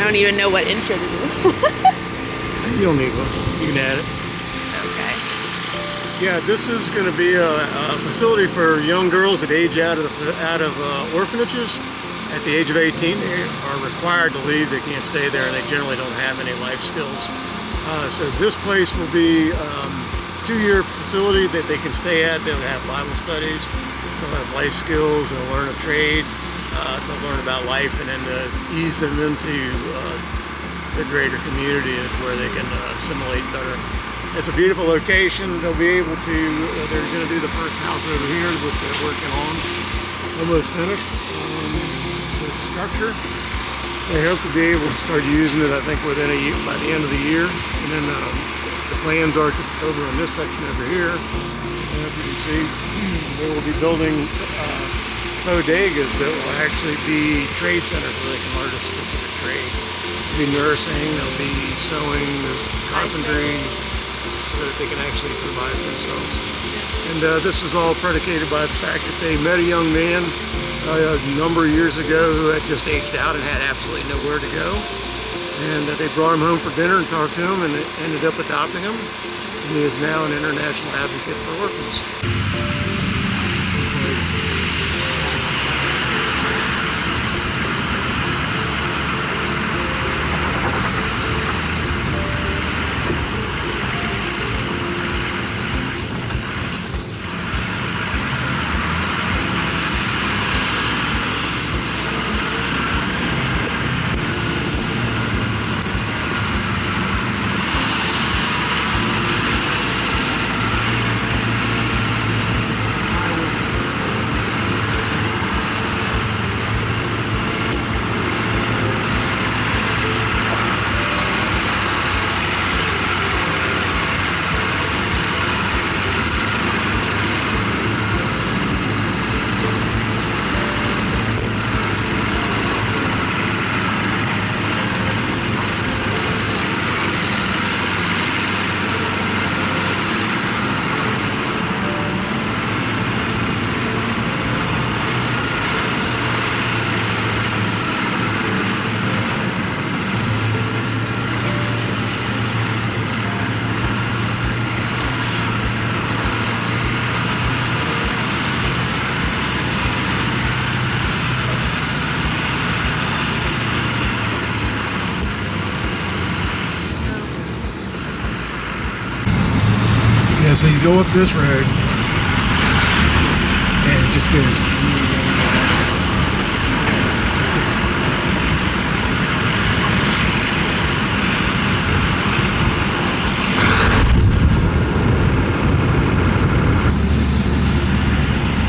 don't even know what intro to do. You don't need one. You can add it. Okay. Yeah, this is going to be a facility for young girls that age out of orphanages. At the age of 18, they are required to leave. They can't stay there, and they generally don't have any life skills. So this place will be a 2-year facility that they can stay at. They'll have Bible studies. They'll have life skills. They'll learn a trade. They'll learn about life, and then ease them into the greater community where they can assimilate better. It's a beautiful location. They'll be able to, they're going to do the first house over here, which they're working on. Almost finished. The structure. They hope to be able to start using it, I think, within a year, by the end of the year. And then the plans are to, over on this section over here, and as you can see, they will be building bodegas that will actually be trade centers where they can learn a specific trade. There'll be nursing, there'll be sewing, there's carpentry, so that they can actually provide for themselves. And this is all predicated by the fact that they met a young man a number of years ago who had just aged out and had absolutely nowhere to go. And they brought him home for dinner and talked to him and ended up adopting him. And he is now an international advocate for orphans. Yeah, so you go up this road and it just goes.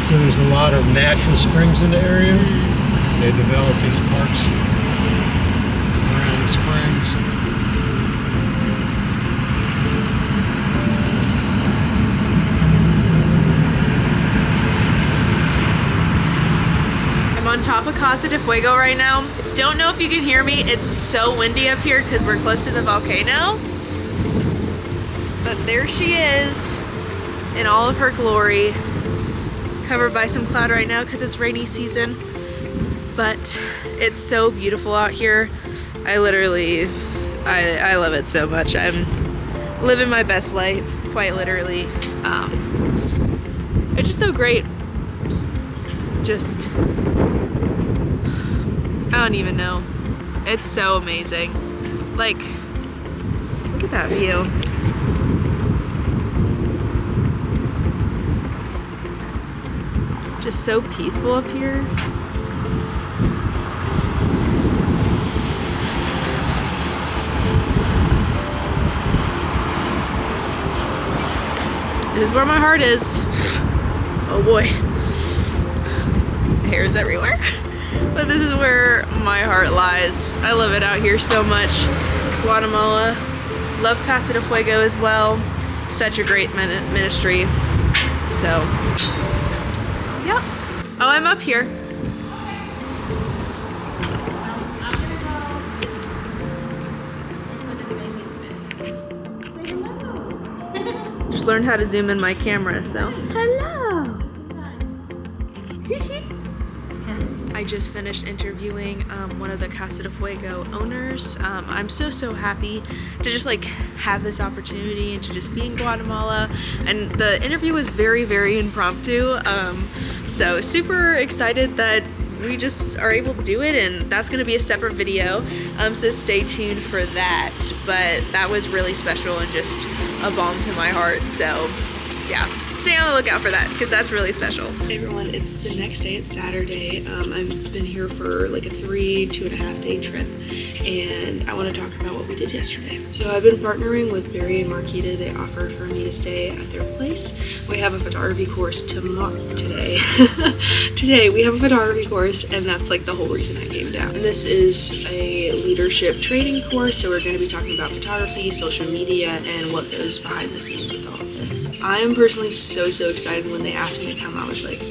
So there's a lot of natural springs in the area. They developed these parks around the springs. On top of Casa De Fuego right now. Don't know if you can hear me. It's so windy up here because we're close to the volcano. But there she is in all of her glory. Covered by some cloud right now because it's rainy season. But it's so beautiful out here. I love it so much. I'm living my best life, quite literally. It's just so great. Just, I don't even know. It's so amazing. Like, look at that view. Just so peaceful up here. This is where my heart is. Oh boy. Hairs everywhere. But this is where my heart lies. I love it out here so much. Guatemala. Love Casa De Fuego as well. Such a great ministry. So, yeah. Oh, I'm up here. Just learned how to zoom in my camera, so hello. I just finished interviewing one of the Casa De Fuego owners. I'm so happy to just like have this opportunity and to just be in Guatemala. And the interview was very impromptu. So super excited that we just are able to do it, and that's going to be a separate video, so stay tuned for that. But that was really special and just a balm to my heart, so yeah, stay on the lookout for that because that's really special. Hey everyone, it's the next day. It's Saturday. I've been here for like a 2.5 day trip, and I want to talk about what we did yesterday. So I've been partnering with Barry and Marquita. They offered for me to stay at their place. We have a photography course today. Today we have a photography course, and that's like the whole reason I came down. And this is a leadership training course, so we're going to be talking about photography, social media, and what goes behind the scenes with all of this. I'm personally so excited. When they asked me to come, I was like,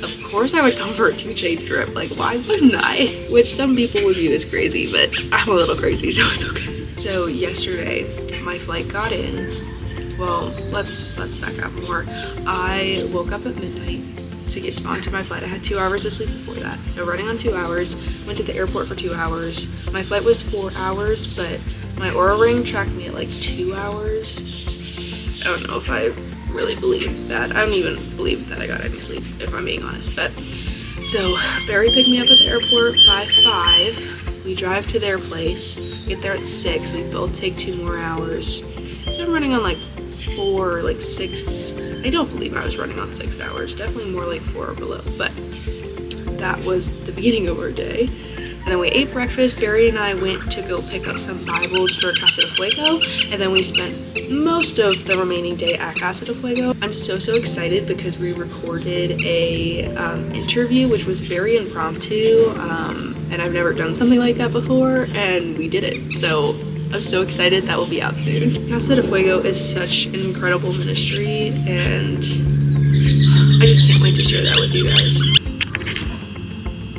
of course I would come for a 2-day trip. Like, why wouldn't I? Which some people would view as crazy, but I'm a little crazy, so it's okay. So yesterday, my flight got in. Well, let's back up more. I woke up at midnight to get onto my flight. I had 2 hours of sleep before that. So running on 2 hours, went to the airport for 2 hours. My flight was 4 hours, but my Oura Ring tracked me at like 2 hours. I don't know if I really believe that. I don't even believe that I got any sleep, if I'm being honest. But so Barry picked me up at the airport by 5. We drive to their place, get there at 6. We both take 2 more hours. So I'm running on like 4, like 6. I don't believe I was running on 6 hours. Definitely more like 4 or below. But that was the beginning of our day. And then we ate breakfast. Barry and I went to go pick up some Bibles for Casa De Fuego, and then we spent most of the remaining day at Casa De Fuego. I'm so excited because we recorded a interview, which was very impromptu, and I've never done something like that before, and we did it. So I'm so excited. That will be out soon. Casa De Fuego is such an incredible ministry, and I just can't wait to share that with you guys.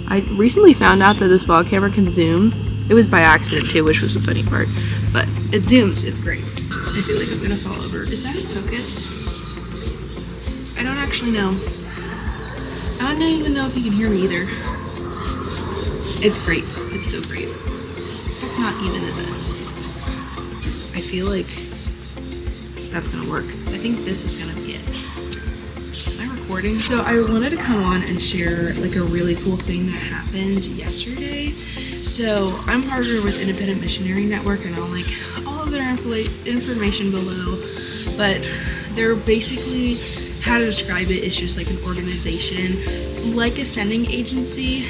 I recently found out that this vlog camera can zoom. It was by accident too, which was the funny part. But it zooms, it's great. I feel like I'm gonna fall over. Is that in focus? I don't actually know. I don't even know if you can hear me either. It's great, it's so great. That's not even, is it? I feel like that's gonna work. I think this is gonna be it. Recording. So I wanted to come on and share like a really cool thing that happened yesterday. So I'm partnered with Independent Missionary Network, and I'll link all of their information below, but they're basically, how to describe it, is just like an organization like a sending agency,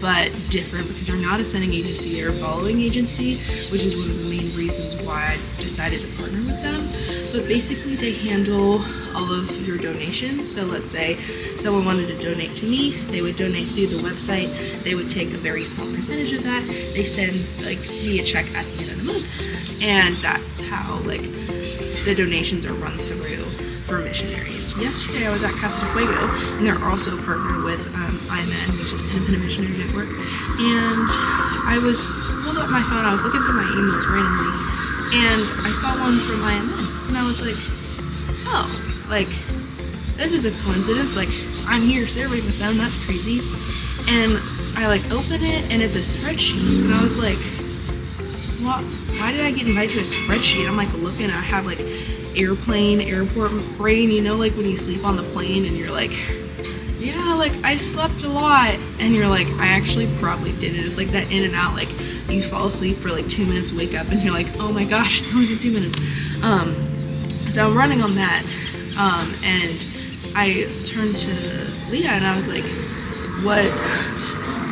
but different because they're not a sending agency, they're a following agency, which is one of the main reasons why I decided to partner with them. But basically they handle all of your donations. So let's say someone wanted to donate to me, they would donate through the website, they would take a very small percentage of that, they send like me a check at the end of the month, and that's how like the donations are run through for missionaries. Yesterday I was at Casa De Fuego, and they're also partnered with IMN, which is Independent Missionary Network, and I was pulled up my phone, I was looking through my emails randomly, and I saw one from IMN, and I was like, oh, like, this is a coincidence, like, I'm here serving with them, that's crazy. And I like open it, and it's a spreadsheet, and I was like, well, why did I get invited to a spreadsheet? I'm like looking, I have like airport brain, you know, like when you sleep on the plane and you're like, yeah, like I slept a lot, and you're like, I actually probably didn't. It's like that in and out, like you fall asleep for like 2 minutes, wake up, and you're like, oh my gosh, it's only been 2 minutes. So I'm running on that, and I turned to Leah and I was like,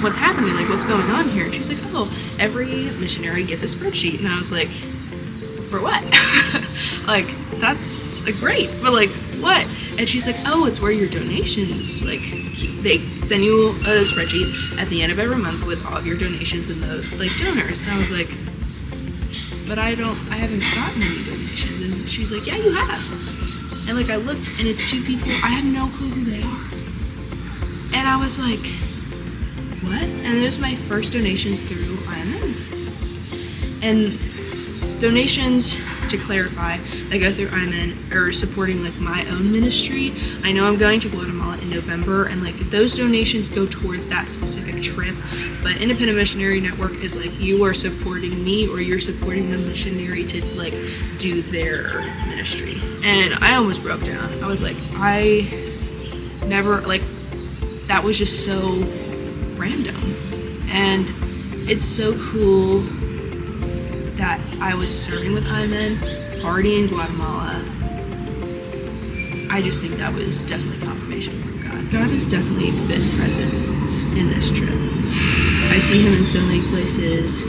what's happening? Like, what's going on here? And she's like, oh, every missionary gets a spreadsheet. And I was like, for what? Like, that's like great, but like what? And she's like, oh, it's where your donations, like they send you a spreadsheet at the end of every month with all of your donations and the like donors. And I was like, but I haven't gotten any donations. And she's like, yeah, you have. And like I looked, and it's 2 people, I have no clue who they are. And I was like, what? And there's my first donations through IMN. And donations to clarify, that go through IMN are supporting like my own ministry. I know I'm going to Guatemala in November, and like those donations go towards that specific trip, but Independent Missionary Network is like you are supporting me or you're supporting the missionary to like do their ministry. And I almost broke down. I was like, I never, like, that was just so random. And it's so cool that I was serving with IMN, already in Guatemala. I just think that was definitely confirmation from God. God has definitely been present in this trip. I see him in so many places,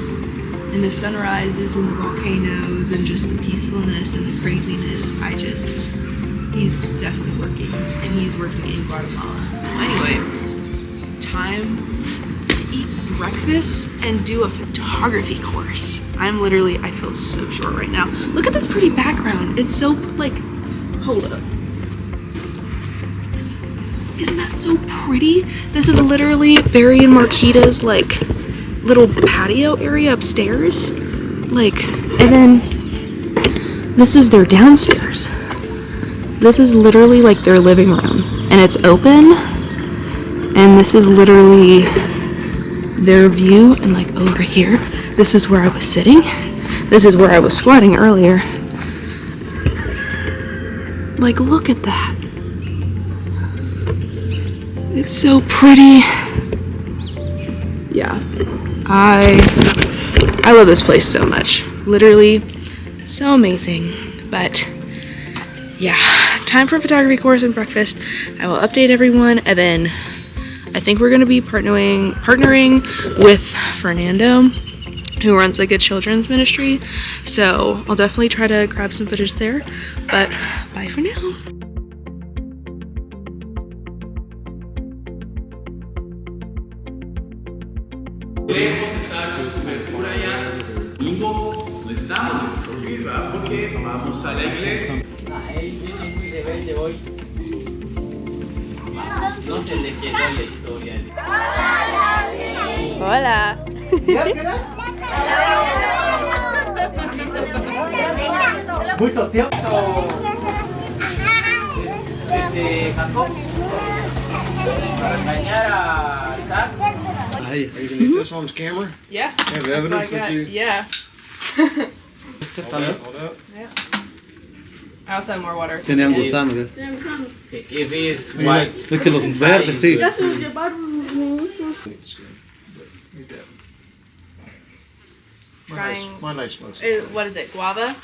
in the sunrises and the volcanoes and just the peacefulness and the craziness. He's definitely working, and he's working in Guatemala. Anyway, time to eat breakfast and do a photography course. I feel so short right now. Look at this pretty background. It's so like, hold up. Isn't that so pretty? This is literally Barry and Marquita's like little patio area upstairs. Like, and then this is their downstairs. This is literally like their living room, and it's open, and this is literally their view. And like over here, this is where I was sitting. This is where I was squatting earlier. Like, look at that. It's so pretty. Yeah, I love this place so much. Literally so amazing. But yeah, time for a photography course and breakfast. I will update everyone, and then I think we're gonna be partnering with Fernando, who runs like a children's ministry. So I'll definitely try to grab some footage there. But bye for now. Lejos está por allá. Domingo no estamos, ¿verdad? Porque vamos a la iglesia. Él viene muy rebelde hoy. No se le quedó la historia. Hola. Mucho tiempo. Desde Jacob. Para engañar a Isaac. Are you gonna get this on camera? Yeah. Have evidence that you... Yeah. Hold up. Yeah. I also have more water. Tenían gusano. Sí, if it's white. Es que los verdes, sí. My night's supposed What is it? Guava?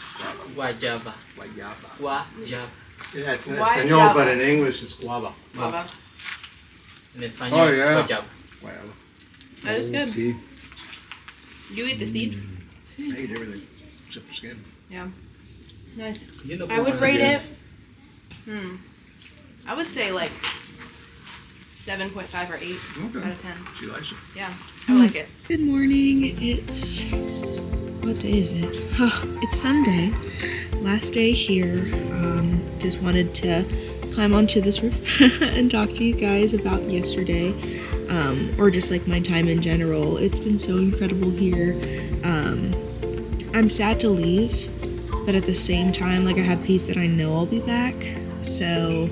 Guayaba. Guayaba. Yeah, it's in Espanol, but in English it's guava. Guava. En español, Oh, yeah. guayaba. Guava. That is good. Sí. You eat the seeds? I ate everything except the skin. Yeah. Nice. Yo no I puedo would rate conocer. it. I would say like 7.5 or 8 Okay. out of 10. She likes it. Yeah, I like it. Good morning. It's, what day is it? It's Sunday. Last day here. Just wanted to climb onto this roof and talk to you guys about yesterday, or just like my time in general. It's been so incredible here. I'm sad to leave, but at the same time, like, I have peace that I know I'll be back. So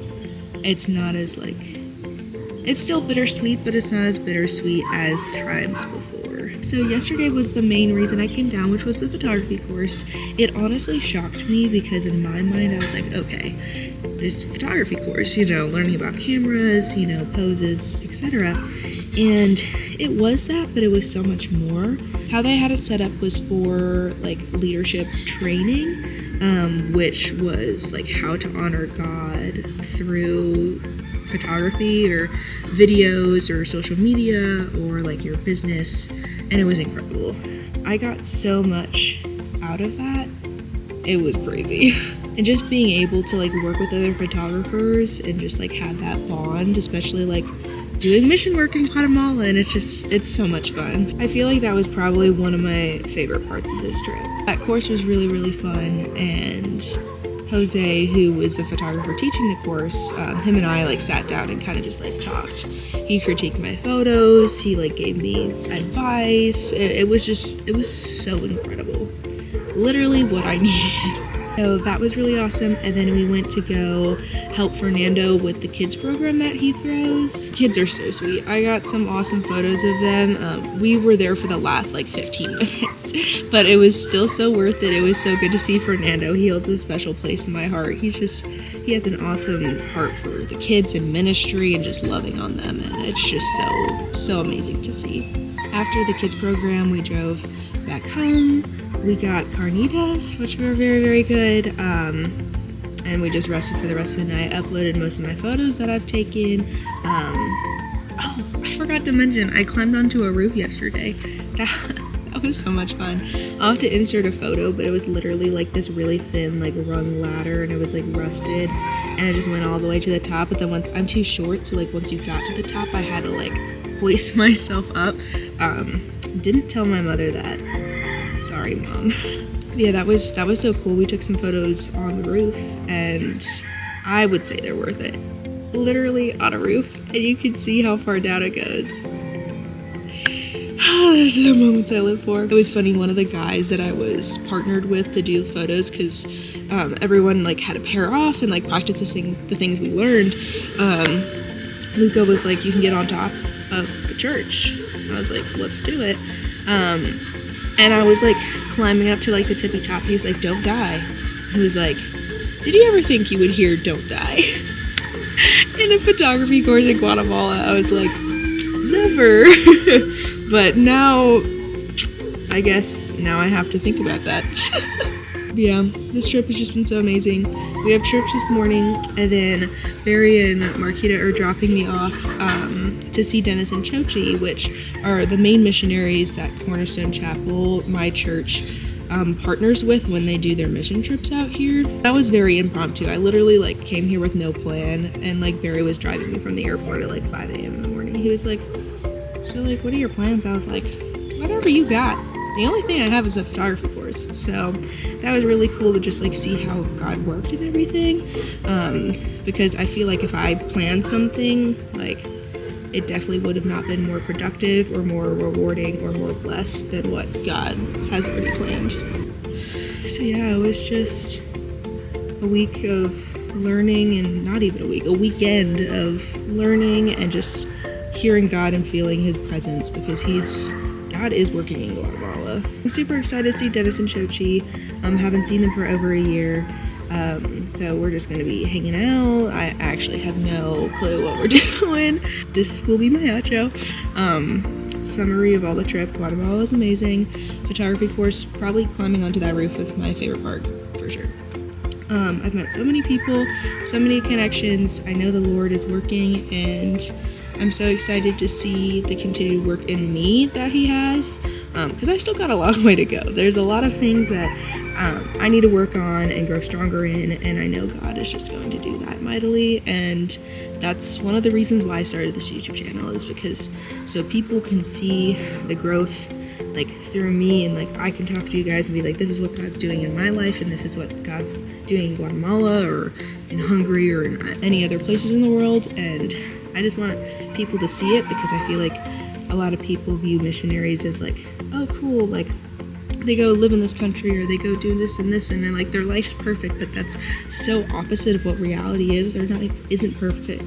it's not as like, it's still bittersweet, but it's not as bittersweet as times before. So yesterday was the main reason I came down, which was the photography course. It honestly shocked me because in my mind I was like, okay, it's a photography course, you know, learning about cameras, you know, poses, etc. And it was that, but it was so much more. How they had it set up was for like leadership training, which was like how to honor God through photography or videos or social media or like your business, and it was incredible. I got so much out of that. It was crazy. And just being able to like work with other photographers and just like have that bond, especially like doing mission work in Guatemala, and it's so much fun. I feel like that was probably one of my favorite parts of this trip. That course was really, really fun, and Jose, who was the photographer teaching the course, him and I like sat down and kind of just like talked. He critiqued my photos, he like gave me advice. It was so incredible. Literally what I needed. So that was really awesome. And then we went to go help Fernando with the kids program that he throws. Kids are so sweet. I got some awesome photos of them. We were there for the last like 15 minutes, but it was still so worth it. It was so good to see Fernando. He holds a special place in my heart. He has an awesome heart for the kids and ministry and just loving on them. And it's just so amazing to see. After the kids program, we drove back home. We got carnitas, which were very, very good. And we just rested for the rest of the night. Uploaded most of my photos that I've taken. Oh, I forgot to mention, I climbed onto a roof yesterday. That was so much fun. I'll have to insert a photo, but it was literally like this really thin, like rung ladder, and it was like rusted, and I just went all the way to the top. But then once I'm too short, so like once you got to the top, I had to like hoist myself up. Didn't tell my mother that. Sorry, Mom. Yeah, that was so cool. We took some photos on the roof, and I would say they're worth it. Literally on a roof, and you can see how far down it goes. Those are the moments I live for. It was funny, one of the guys that I was partnered with to do photos, because everyone like had to pair off and like practice the things we learned. Luca was like, you can get on top of the church. I was like, let's do it. And I was like climbing up to like the tippy top. He was like, don't die. He was like, did you ever think you would hear don't die? In a photography course in Guatemala, I was like, never. But now, I guess now I have to think about that. Yeah, this trip has just been so amazing. We have church this morning, and then Barry and Marquita are dropping me off to see Dennis and Chochy, which are the main missionaries that Cornerstone Chapel, my church, partners with when they do their mission trips out here. That was very impromptu. I literally like came here with no plan, and like Barry was driving me from the airport at like 5 a.m. in the morning. He was like, so like, what are your plans? I was like, whatever you got. The only thing I have is a photography course. So that was really cool to just like see how God worked and everything. Because I feel like if I planned something, like it definitely would have not been more productive or more rewarding or more blessed than what God has already planned. So yeah, it was just a week of learning, and not even a week, a weekend of learning and just hearing God and feeling his presence, because God is working in Guatemala. I'm super excited to see Dennis and Chochy. Haven't seen them for over a year. So we're just going to be hanging out. I actually have no clue what we're doing. This will be my outro. Summary of all the trip. Guatemala is amazing. Photography course, probably climbing onto that roof was my favorite part, for sure. I've met so many people, so many connections. I know the Lord is working, and I'm so excited to see the continued work in me that he has, because I still got a long way to go. There's a lot of things that I need to work on and grow stronger in, and I know God is just going to do that mightily. And that's one of the reasons why I started this YouTube channel, is because so people can see the growth like through me, and like I can talk to you guys and be like, this is what God's doing in my life, and this is what God's doing in Guatemala or in Hungary or in any other places in the world. And I just want people to see it, because I feel like a lot of people view missionaries as like, oh cool, like they go live in this country or they go do this and this, and then like their life's perfect. But that's so opposite of what reality is. Their life isn't perfect,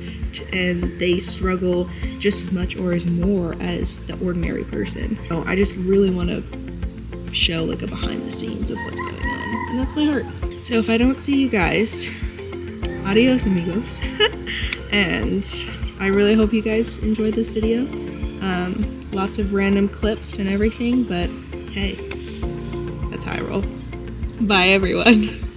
and they struggle just as much or as more as the ordinary person. So I just really want to show like a behind the scenes of what's going on, and that's my heart. So if I don't see you guys, adios amigos. And I really hope you guys enjoyed this video. Lots of random clips and everything, but hey, that's how I roll. Bye everyone.